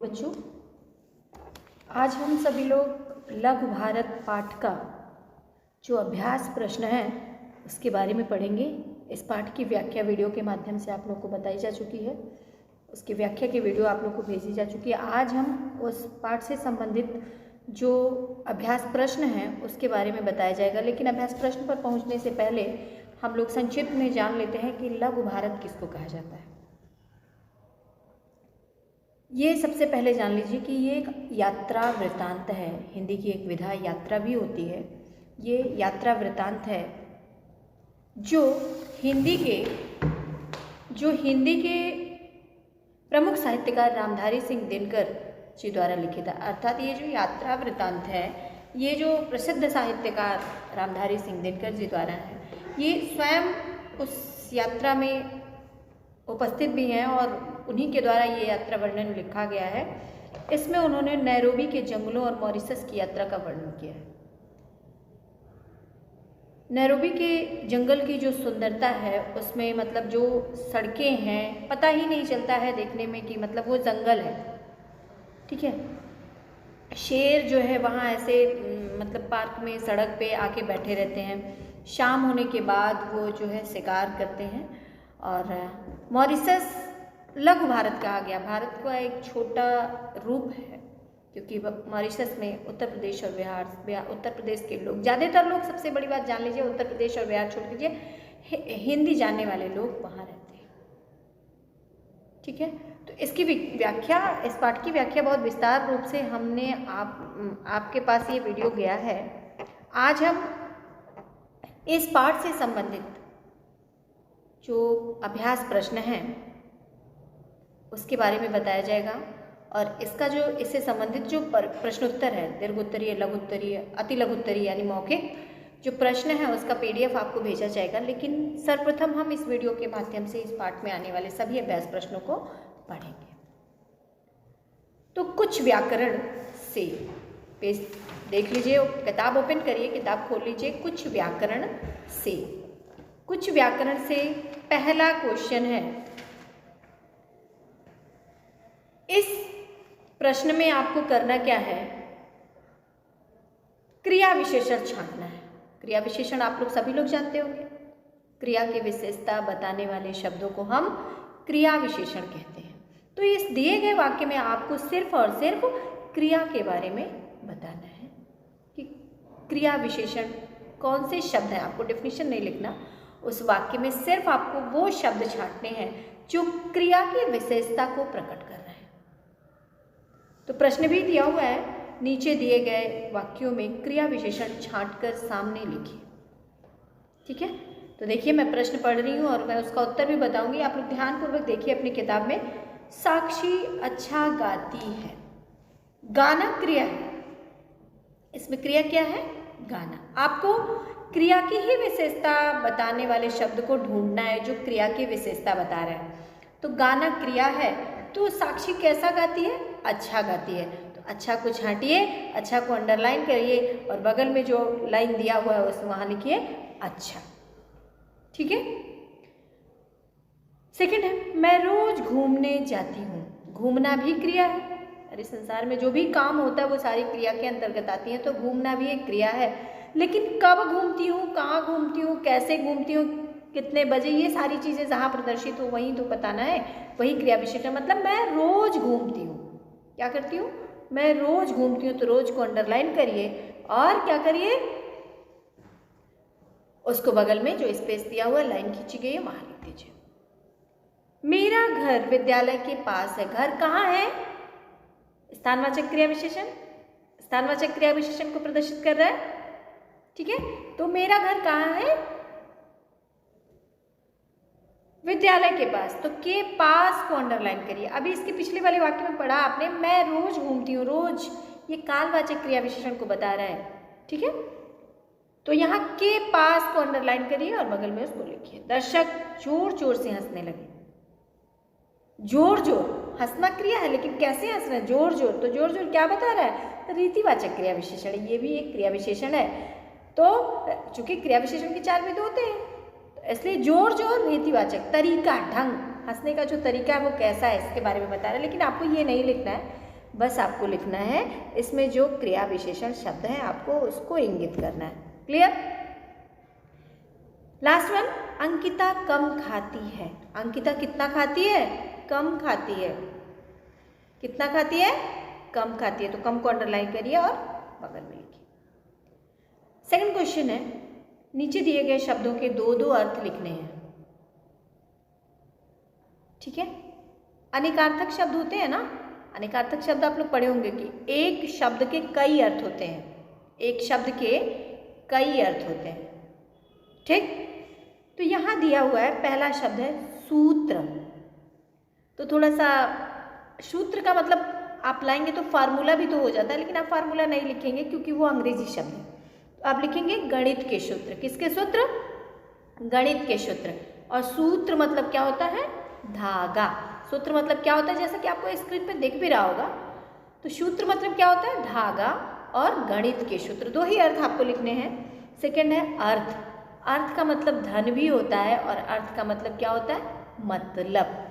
बच्चों, आज हम सभी लोग लघु भारत पाठ का जो अभ्यास प्रश्न है उसके बारे में पढ़ेंगे। इस पाठ की व्याख्या वीडियो के माध्यम से आप लोग को बताई जा चुकी है, उसकी व्याख्या की वीडियो आप लोग को भेजी जा चुकी है। आज हम उस पाठ से संबंधित जो अभ्यास प्रश्न हैं उसके बारे में बताया जाएगा, लेकिन अभ्यास प्रश्न पर पहुंचने से पहले हम लोग संक्षिप्त में जान लेते हैं कि लघु भारत किसको कहा जाता है। ये सबसे पहले जान लीजिए कि ये एक यात्रा वृत्तांत है। हिंदी की एक विधा यात्रा भी होती है। ये यात्रा वृत्तांत है जो हिंदी के प्रमुख साहित्यकार रामधारी सिंह दिनकर जी द्वारा लिखित है। अर्थात ये जो यात्रा वृत्तांत है, ये जो प्रसिद्ध साहित्यकार रामधारी सिंह दिनकर जी द्वारा है, ये स्वयं उस यात्रा में उपस्थित भी हैं और उन्हीं के द्वारा ये यात्रा वर्णन लिखा गया है। इसमें उन्होंने नैरोबी के जंगलों और मॉरिशस की यात्रा का वर्णन किया है। नैरोबी के जंगल की जो सुंदरता है उसमें मतलब जो सड़कें हैं, पता ही नहीं चलता है देखने में कि मतलब वो जंगल है। ठीक है, शेर जो है वहाँ ऐसे मतलब पार्क में सड़क पे आके बैठे रहते हैं। शाम होने के बाद वो जो है शिकार करते हैं। और मॉरिशस लघु भारत कहा गया। भारत का एक छोटा रूप है क्योंकि मॉरिशस में उत्तर प्रदेश और बिहार उत्तर प्रदेश के लोग, ज़्यादातर लोग, सबसे बड़ी बात जान लीजिए, उत्तर प्रदेश और बिहार छोड़ दीजिए, हिंदी जानने वाले लोग वहाँ रहते हैं। ठीक है, तो इसकी व्याख्या, इस पाठ की व्याख्या बहुत विस्तार रूप से हमने आपके पास ये वीडियो गया है। आज हम इस पाठ से संबंधित जो अभ्यास प्रश्न हैं उसके बारे में बताया जाएगा और इसका जो इससे संबंधित जो प्रश्नोत्तर है, दीर्घ उत्तरीय, लघु उत्तरीय, अति लघु उत्तरीय यानी मौखिक जो प्रश्न है उसका PDF आपको भेजा जाएगा। लेकिन सर्वप्रथम हम इस वीडियो के माध्यम से इस पाठ में आने वाले सभी अभ्यास प्रश्नों को पढ़ेंगे। तो कुछ व्याकरण से, पेज देख लीजिए, किताब ओपन करिए, किताब खोल लीजिए। कुछ व्याकरण से पहला क्वेश्चन है। इस प्रश्न में आपको करना क्या है, क्रिया विशेषण छांटना है। क्रिया विशेषण आप लोग सभी लोग जानते होंगे। क्रिया की विशेषता बताने वाले शब्दों को हम क्रिया विशेषण कहते हैं। तो इस दिए गए वाक्य में आपको सिर्फ और सिर्फ क्रिया के बारे में बताना है कि क्रिया विशेषण कौन से शब्द हैं। आपको डेफिनेशन नहीं लिखना, उस वाक्य में सिर्फ आपको वो शब्द छांटने हैं जो क्रिया की विशेषता को प्रकट कर रहे हैं। तो प्रश्न भी दिया हुआ है, नीचे दिए गए वाक्यों में क्रिया विशेषण छांटकर सामने लिखिए। ठीक है, तो देखिए मैं प्रश्न पढ़ रही हूँ और मैं उसका उत्तर भी बताऊंगी। आप लोग ध्यानपूर्वक देखिए अपनी किताब में। साक्षी अच्छा गाती है। गाना क्रिया है, इसमें क्रिया क्या है, गाना। आपको क्रिया की ही विशेषता बताने वाले शब्द को ढूंढना है जो क्रिया की विशेषता बता रहा है। तो गाना क्रिया है, तो साक्षी कैसा गाती है, अच्छा गाती है। तो अच्छा को छांटिए, अच्छा को अंडरलाइन करिए और बगल में जो लाइन दिया हुआ है उसमें वहां लिखिए अच्छा। ठीक है, सेकंड है, मैं रोज घूमने जाती हूँ। घूमना भी क्रिया है। अरे संसार में जो भी काम होता है वो सारी क्रिया के अंतर्गत आती है, तो घूमना भी एक क्रिया है। लेकिन कब घूमती हूँ, कहाँ घूमती हूँ, कैसे घूमती हूँ, कितने बजे, ये सारी चीज़ें जहाँ प्रदर्शित हो वहीं तो बताना है, वही क्रिया विशेषण। मतलब मैं रोज घूमती हूँ, क्या करती हूँ, मैं रोज घूमती हूँ। तो रोज को अंडरलाइन करिए और क्या करिए, उसको बगल में जो स्पेस दिया हुआ है, लाइन खींची गई है, वहां लिख दीजिए। मेरा घर विद्यालय के पास है। घर कहाँ है, स्थानवाचक क्रिया विशेषण, स्थानवाचक क्रिया विशेषण को प्रदर्शित कर रहा है। ठीक है, तो मेरा घर कहाँ है, विद्यालय के पास। तो के पास को अंडरलाइन करिए। अभी इसके पिछले वाले वाक्य में पढ़ा आपने, मैं रोज घूमती हूँ। रोज ये कालवाचक क्रिया विशेषण को बता रहा है। ठीक है, तो यहाँ के पास को अंडरलाइन करिए और बगल में उसको लिखिए। दर्शक जोर जोर से हंसने लगे। जोर जोर, हंसना क्रिया है लेकिन कैसे हंस रहे हैं, जोर जोर। तो जोर जोर क्या बता रहा है, रीतिवाचक क्रिया विशेषण है, ये भी एक क्रिया विशेषण है। तो चूंकि क्रिया विशेषण के 4 विध होते हैं, इसलिए जोर जोर रीतिवाचक। तरीका, ढंग, हंसने का जो तरीका है वो कैसा है इसके बारे में बता रहा है। लेकिन आपको ये नहीं लिखना है, बस आपको लिखना है, इसमें जो क्रिया विशेषण शब्द हैं आपको उसको इंगित करना है। क्लियर? लास्ट वन, अंकिता कम खाती है। अंकिता कितना खाती है? कम खाती है। कितना खाती है? कम खाती है। तो कम को अंडरलाइन करिए और बगल में लिखिए। सेकंड क्वेश्चन है, नीचे दिए गए शब्दों के दो दो अर्थ लिखने हैं। ठीक है? अनेकार्थक शब्द होते हैं ना, अनेकार्थक शब्द आप लोग पढ़े होंगे कि एक शब्द के कई अर्थ होते हैं। एक शब्द के कई अर्थ होते हैं। ठीक? तो यहाँ दिया हुआ है, पहला शब्द है सूत्र। तो थोड़ा सा सूत्र का मतलब आप लाएंगे तो फार्मूला भी तो हो जाता है, लेकिन आप फार्मूला नहीं लिखेंगे क्योंकि वो अंग्रेजी शब्द है। तो आप लिखेंगे गणित के सूत्र। किसके सूत्र? गणित के सूत्र। और सूत्र मतलब क्या होता है? धागा। सूत्र मतलब क्या होता है? जैसा कि आपको स्क्रीन पे दिख भी रहा होगा। तो सूत्र मतलब क्या होता है? धागा। और गणित के सूत्र, दो ही अर्थ आपको लिखने हैं। सेकेंड है अर्थ। अर्थ का मतलब धन भी होता है और अर्थ का मतलब क्या होता है? मतलब।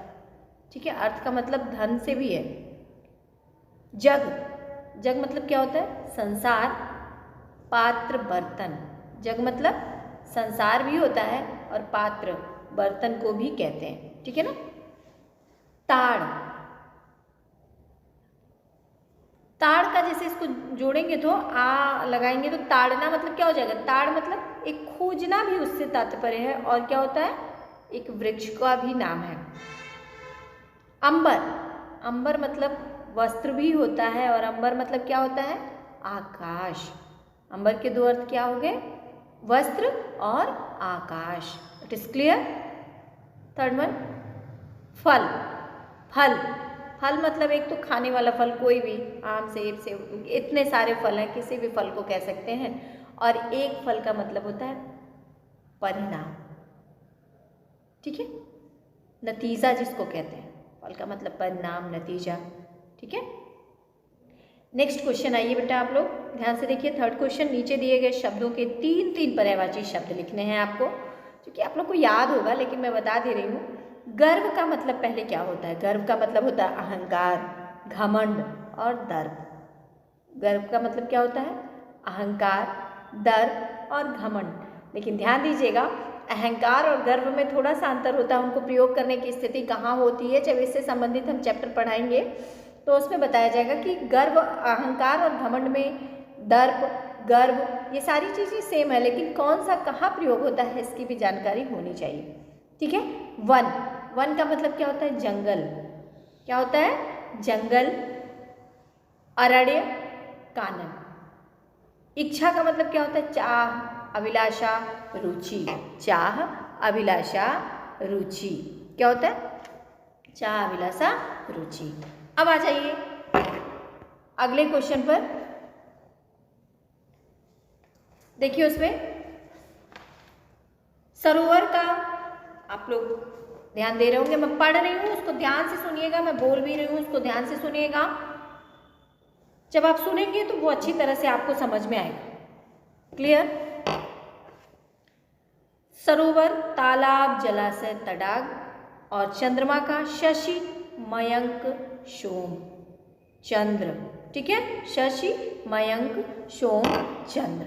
ठीक है? अर्थ का मतलब धन से भी है। जग। जग मतलब क्या होता है? संसार। पात्र, बर्तन। जग मतलब संसार भी होता है और पात्र, बर्तन को भी कहते हैं। ठीक है ना? ताड़। ताड़ का जैसे इसको जोड़ेंगे तो आ लगाएंगे तो ताड़ना मतलब क्या हो जाएगा? ताड़ मतलब एक खोजना भी उससे तात्पर्य है और क्या होता है? एक वृक्ष का भी नाम है। अंबर। अंबर मतलब वस्त्र भी होता है और अंबर मतलब क्या होता है? आकाश। अंबर के दो अर्थ क्या हो गए? वस्त्र और आकाश। It is clear? Third one, फल। फल। फल मतलब एक तो खाने वाला फल, कोई भी, आम, सेब, सेब, इतने सारे फल हैं, किसी भी फल को कह सकते हैं। और एक फल का मतलब होता है परिणाम। ठीक है? नतीजा जिसको कहते हैं, फल का मतलब परिणाम, नतीजा। ठीक है? नेक्स्ट क्वेश्चन आइए बेटा, आप लोग ध्यान से देखिए। थर्ड क्वेश्चन, नीचे दिए गए शब्दों के तीन तीन पर्यायवाची शब्द लिखने हैं आपको, क्योंकि आप लोग को याद होगा लेकिन मैं बता दे रही हूँ। गर्व का मतलब पहले क्या होता है? गर्व का मतलब होता है अहंकार, घमंड और दर्प। गर्व का मतलब क्या होता है? अहंकार, दर्प और घमंड। लेकिन ध्यान दीजिएगा, अहंकार और गर्व में थोड़ा सा अंतर होता है। उनको प्रयोग करने की स्थिति कहाँ होती है, जब इससे संबंधित हम चैप्टर पढ़ाएंगे तो उसमें बताया जाएगा कि गर्व, अहंकार और घमंड में दर्प, गर्व, ये सारी चीज़ें सेम है, लेकिन कौन सा कहाँ प्रयोग होता है इसकी भी जानकारी होनी चाहिए। ठीक है? वन। वन का मतलब क्या होता है? जंगल। क्या होता है? जंगल, अरण्य, कानन। इच्छा का मतलब क्या होता है? चाह, अभिलाषा, रुचि। चाह, अभिलाषा, रुचि। क्या होता है? चाह, अभिलाषा, रुचि। अब आ जाइए अगले क्वेश्चन पर। देखिए उसमें सरोवर का आप लोग ध्यान दे रहे होंगे, मैं पढ़ रही हूँ उसको ध्यान से सुनिएगा, मैं बोल भी रही हूँ उसको ध्यान से सुनिएगा। जब आप सुनेंगे तो वो अच्छी तरह से आपको समझ में आएगा। क्लियर? सरोवर, तालाब, जलाशय, तडाग और चंद्रमा का शशि, मयंक, सोम, चंद्र। ठीक है? शशि, मयंक, सोम, चंद्र।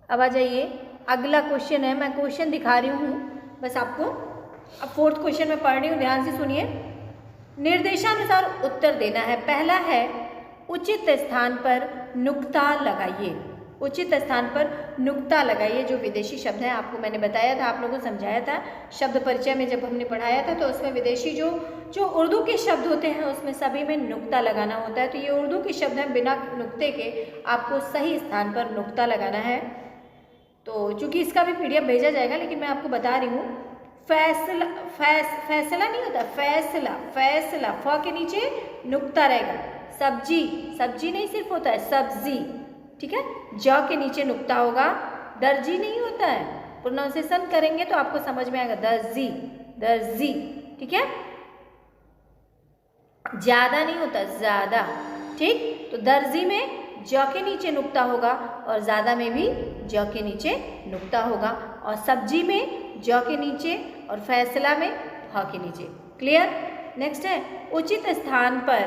अब आ जाइए अगला क्वेश्चन है, मैं क्वेश्चन दिखा रही हूँ बस आपको। अब फोर्थ क्वेश्चन में पढ़ रही हूँ, ध्यान से सुनिए। निर्देशानुसार उत्तर देना है। पहला है उचित स्थान पर नुक्ता लगाइए। उचित स्थान पर नुक्ता लगाइए। जो विदेशी शब्द है आपको मैंने बताया था, आप लोगों को समझाया था शब्द परिचय में जब हमने पढ़ाया था, तो उसमें विदेशी जो उर्दू के शब्द होते हैं उसमें सभी में नुक्ता लगाना होता है। तो ये उर्दू के शब्द हैं, बिना नुक्ते के आपको सही स्थान पर नुक्ता लगाना है। तो चूंकि इसका भी पीडीएफ भेजा जाएगा, लेकिन मैं आपको बता रही हूँ। फैसला, फैसला नहीं होता, फैसला, फैसला, फ के नीचे नुक्ता रहेगा। सब्जी, सब्जी नहीं सिर्फ होता है सब्जी। ठीक है? ज के नीचे नुक्ता होगा। दर्जी नहीं होता है, प्रोनाउंसिएशन करेंगे तो आपको समझ में आएगा। दर्जी, दर्जी। ठीक है? ज्यादा नहीं होता, ज्यादा। ठीक? तो दर्जी में ज के नीचे नुक्ता होगा और ज़्यादा में भी ज के नीचे नुक्ता होगा, और सब्जी में ज के नीचे और फैसला में फ के नीचे। क्लियर? नेक्स्ट है उचित स्थान पर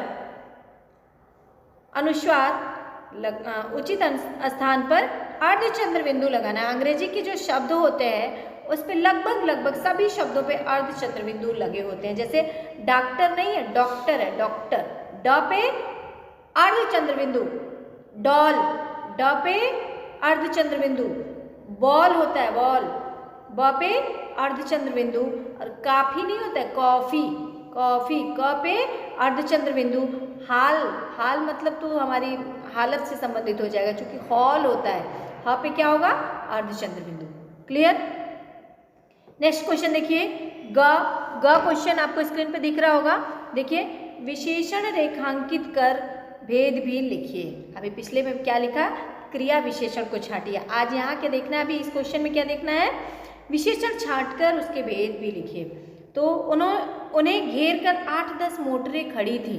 अनुस्वार उचित स्थान पर अर्धचंद्र बिंदु लगाना है। अंग्रेजी के जो शब्द होते हैं उस पे लगभग सभी शब्दों पे अर्धचंद्र बिंदु लगे होते हैं। जैसे डॉक्टर नहीं है, डॉक्टर है, डॉक्टर, ड पे अर्धचंद्र बिंदु, डॉल, ड पे अर्धचंद्र बिंदु, बॉल होता है, बॉल, ब पे अर्धचंद्र बिंदु, और काफी नहीं होता है, कॉफी, कॉफी, क पे अर्धचंद्र बिंदु, हाल, हाल मतलब तो हमारी हालत से संबंधित हो जाएगा, क्योंकि हॉल होता है, ह पे क्या होगा, अर्धचंद्र बिंदु। क्लियर। नेक्स्ट क्वेश्चन देखिए, ग क्वेश्चन आपको स्क्रीन पे दिख रहा होगा। देखिए, विशेषण रेखांकित कर भेद भी लिखिए। अभी पिछले में क्या लिखा, क्रिया विशेषण को छाटिए। आज यहाँ क्या देखना है, अभी इस क्वेश्चन में क्या देखना है, विशेषण छांटकर उसके भेद भी लिखिए। तो उन्हें घेर कर 8-10 मोटरें खड़ी थी।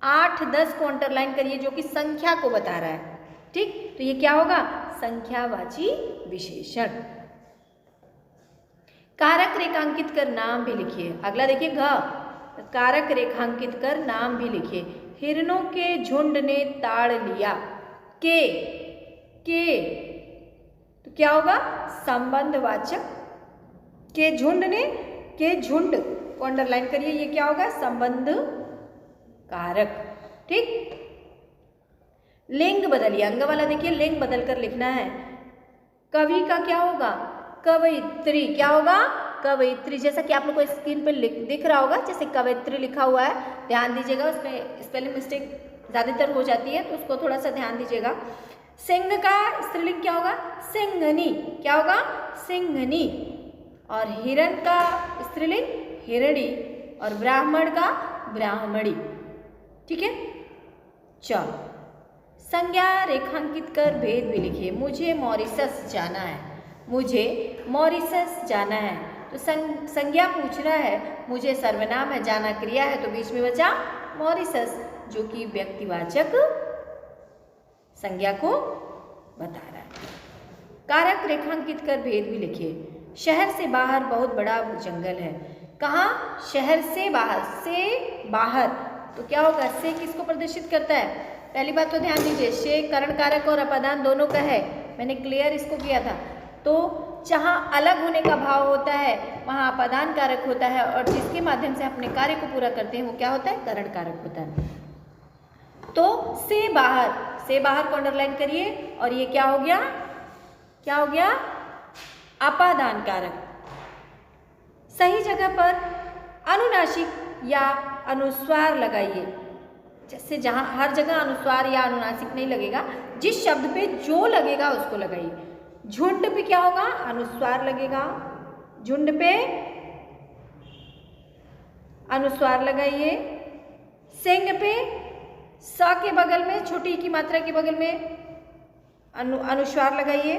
8-10 को अंडरलाइन करिए, जो कि संख्या को बता रहा है। ठीक, तो ये क्या होगा, संख्यावाची विशेषण। कारक रेखांकित कर नाम भी लिखिए। अगला देखिए, घ, कारक रेखांकित कर नाम भी लिखिए। हिरणों के झुंड ने ताड़ लिया। के तो क्या होगा, संबंधवाचक। के झुंड ने, के झुंड को अंडरलाइन करिए, ये क्या होगा, संबंध कारक। ठीक, लिंग बदलिए। अंग वाला देखिए, लिंग बदल कर लिखना है। कवि का क्या होगा, कवयित्री, क्या होगा, कवयित्री। जैसा कि आप लोग को स्क्रीन पर दिख रहा होगा, जैसे कवयित्री लिखा हुआ है, ध्यान दीजिएगा, उसमें स्पेलिंग मिस्टेक ज़्यादातर हो जाती है, तो उसको थोड़ा सा ध्यान दीजिएगा। सिंह का स्त्रीलिंग क्या होगा, सिंहनी, क्या होगा, सिंहनी। और हिरण का स्त्रीलिंग हिरणी, और ब्राह्मण का ब्राह्मणी। ठीक है, चलो, संज्ञा रेखांकित कर भेद भी लिखिए। मुझे मॉरिशस जाना है, मुझे मॉरिशस जाना है। तो संज्ञा पूछ रहा है, मुझे सर्वनाम है, जाना क्रिया है, तो बीच में बचा मॉरिशस, जो कि व्यक्तिवाचक संज्ञा को बता रहा है। कारक रेखांकित कर भेद भी लिखिए। शहर से बाहर बहुत बड़ा जंगल है। कहाँ, शहर से बाहर, से बाहर, तो क्या होगा, से किसको प्रदर्शित करता है, पहली बात तो ध्यान दीजिए, से करण कारक और अपादान दोनों का है, मैंने क्लियर इसको किया था। तो जहाँ अलग होने का भाव होता है वहाँ अपादान कारक होता है, और जिसके माध्यम से अपने कार्य को पूरा करते हैं वो क्या होता है, करण कारक होता है। तो से बाहर को अंडरलाइन करिए, और ये क्या हो गया, क्या हो गया, अपादान कारक। सही जगह पर अनुनासिक या अनुस्वार लगाइए। जैसे जहाँ हर जगह अनुस्वार या अनुनासिक नहीं लगेगा, जिस शब्द पे जो लगेगा उसको लगाइए। झुंड पे क्या होगा, अनुस्वार लगेगा, झुंड पे अनुस्वार लगाइए। सिंह पे स के बगल में, छोटी की मात्रा के बगल में अनुस्वार लगाइए।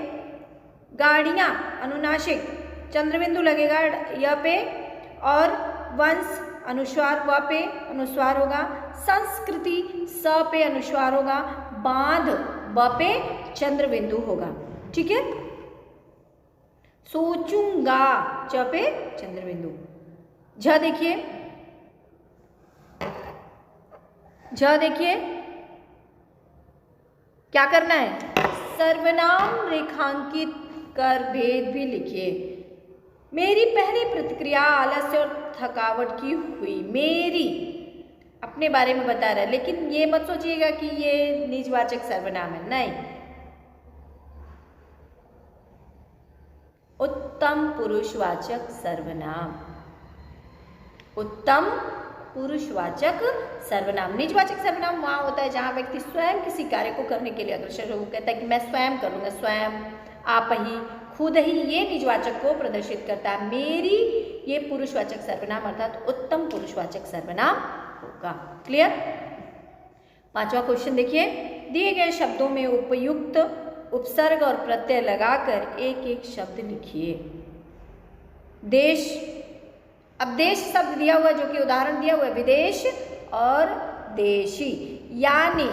गाड़ियाँ अनुनासिक, चंद्रबिंदु लगेगा य पे, और वंश अनुस्वार व पे अनुस्वार होगा। संस्कृति स पे अनुस्वार होगा। बांध ब पे चंद्रबिंदु होगा। ठीक है, सोचूंगा च पे चंद्रबिंदु। झ देखिए, झ देखिए क्या करना है, सर्वनाम रेखांकित कर भेद भी लिखिए। मेरी पहली प्रतिक्रिया आलस्य और थकावट की हुई। मेरी अपने बारे में बता रहा है, लेकिन ये मत सोचिएगा कि ये निजवाचक सर्वनाम है, नहीं। उत्तम पुरुषवाचक सर्वनाम, उत्तम पुरुषवाचक सर्वनाम। निजवाचक सर्वनाम वहाँ होता है जहाँ व्यक्ति स्वयं किसी कार्य को करने के लिए अग्रसर हो, वो कहता है कि मैं स्वयं करूँगा, स्वयं, आप ही, खुद ही, ये निजवाचक को प्रदर्शित करता है। मेरी ये पुरुषवाचक सर्वनाम अर्थात उत्तम पुरुषवाचक सर्वनाम होगा। क्लियर। पांचवा क्वेश्चन देखिए, दिए गए शब्दों में उपयुक्त उपसर्ग और प्रत्यय लगाकर एक एक शब्द लिखिए। देश, अब देश शब्द दिया हुआ है, जो कि उदाहरण दिया हुआ है, विदेश और देशी, यानी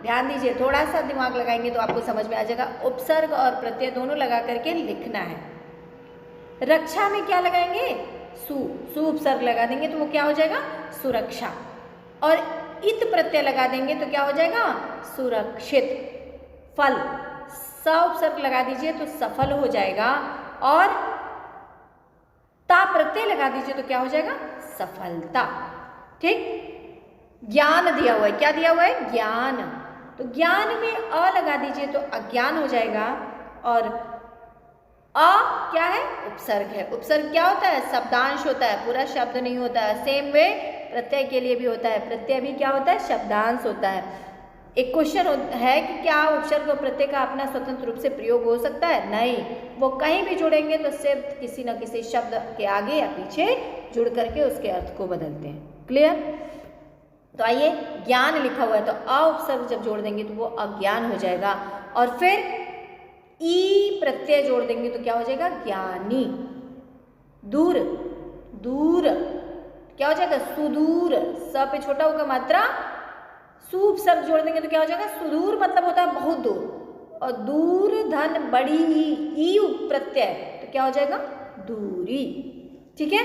ध्यान दीजिए, थोड़ा सा दिमाग लगाएंगे तो आपको समझ में आ जाएगा। उपसर्ग और प्रत्यय दोनों लगा करके लिखना है। रक्षा में क्या लगाएंगे, सु उपसर्ग लगा देंगे तो वो क्या हो जाएगा, सुरक्षा। और इत प्रत्यय लगा देंगे तो क्या हो जाएगा, सुरक्षित। फल, स उपसर्ग लगा दीजिए तो सफल हो जाएगा, और ता प्रत्यय लगा दीजिए तो क्या हो जाएगा, सफलता। ठीक। ज्ञान दिया हुआ है, क्या दिया हुआ है, ज्ञान, तो ज्ञान में अ लगा दीजिए तो अज्ञान हो जाएगा, और अ क्या है, उपसर्ग है। उपसर्ग क्या होता है, शब्दांश होता है, पूरा शब्द नहीं होता है। सेम वे प्रत्यय के लिए भी होता है, प्रत्यय भी क्या होता है, शब्दांश होता है। एक क्वेश्चन है कि क्या उपसर्ग और प्रत्यय का अपना स्वतंत्र रूप से प्रयोग हो सकता है, नहीं, वो कहीं भी जुड़ेंगे तो सिर्फ किसी न किसी शब्द के आगे या पीछे जुड़ करके उसके अर्थ को बदलते हैं। क्लियर। तो आइए, ज्ञान लिखा हुआ है तो अ उपसर्ग जब जोड़ देंगे तो वो अज्ञान हो जाएगा, और फिर ई प्रत्यय जोड़ देंगे तो क्या हो जाएगा, ज्ञानी। दूर, दूर क्या हो जाएगा, सुदूर, स पे छोटा होगा मात्रा, सु उपसर्ग जोड़ देंगे तो क्या हो जाएगा, सुदूर मतलब होता है बहुत दूर, और दूर धन बड़ी ई प्रत्यय तो क्या हो जाएगा, दूरी। ठीक है।